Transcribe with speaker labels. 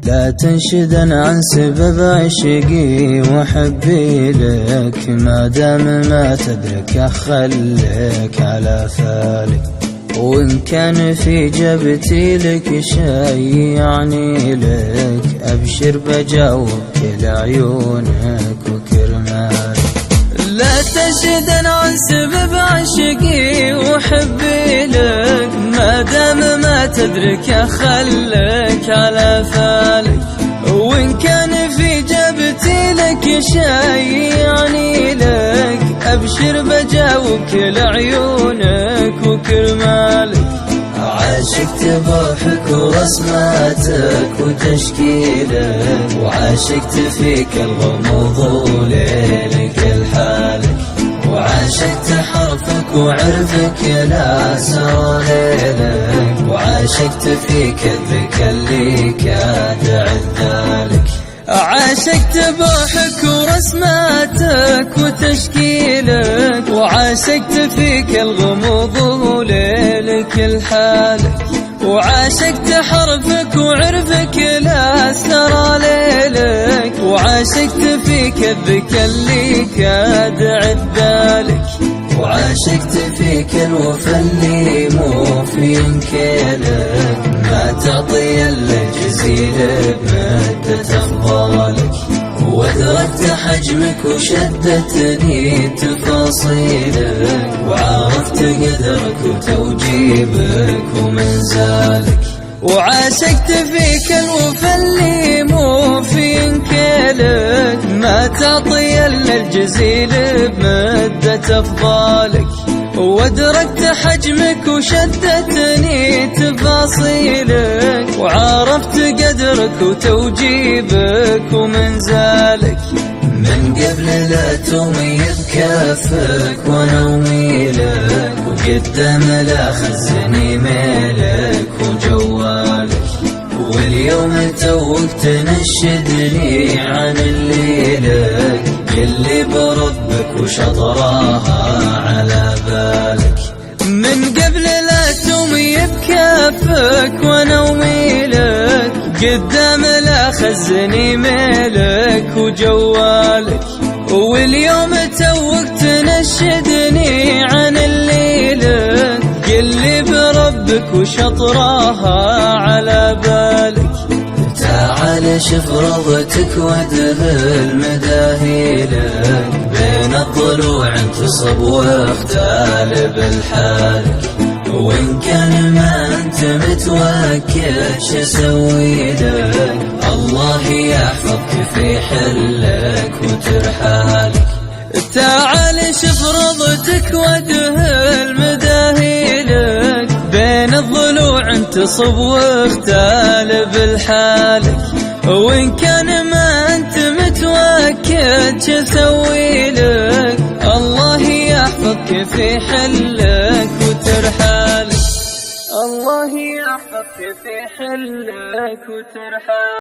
Speaker 1: لا تنشدن عن سبب عشقي وحبي لك، ما دام ما تدرك أخليك على فالك. وإن كان في جبتي لك شي يعني لك، أبشر بجاوب كل عيونك وكرمالك. لا تنشدن عن سبب عشقي وحبي لك، ما دام ما تدرك أخليك على فالك. وإن كان في جبتي لك شي يعني لك، أبشر بجاوب كل عيونك وكرمالك. عاشقت بروحك ورسماتك وتشكيلك، وعاشقت فيك الغموض وليلك الحالك. وعاشقت حرفك وعرفك لا سوى ليلك، وعاشقت فيك الذكى اللي كاد عذالك. عاشقت بروحك ورسماتك وتشكيلك، وعاشقت فيك الغموض وليلك الحالك. وعاشقت حرفك وعرفك لا سرى ليلك، وعاشقت فيك الذكى اللي كاد عذالك. وعاشقت فيك الوفا اللي مو في انكالك، ما تعطي الا جزيل بمدة افضالك. وادركت حجمك وشدتني تفاصيلك، وعرفت قدرك وتوجيبك ومنزالك. وعاشقت فيك الوفا اللي مو في انكالك، ما تعطي الا الجزيل بمدة افضالك. وادركت حجمك وشدتني تفاصيلك، وعرفت قدرك وتوجيبك ومنزالك. من قبل لا تميز كافك ونومي لك، وقدام لا خزني ميلك وجوالك. واليوم توك تنشدني عن اللي لك، اللي بربك وشطراها على بالك. من قبل لا تمي بكافك ونومي لك، قدام لا خزني ميلك وجوالك. واليوم توك تنشدني عن اللي لك، اللي بربك وشطراها على بالك. تعال شوف رضتك وادهل مداهيلك، بين الضلوع انتصب واختال بالحالك. وإن كان ما أنت متوكل شسوي لك، الله يحفظك في حلك وترحالك. تعال شوف رضتك وادهل مداهيلك، بين الضلوع انتصب واختال بالحالك. وإن كان ما أنت متوكل شسوي لك، الله يحفظك في حلك وترحالك. الله يحفظك في حلك وترحالك.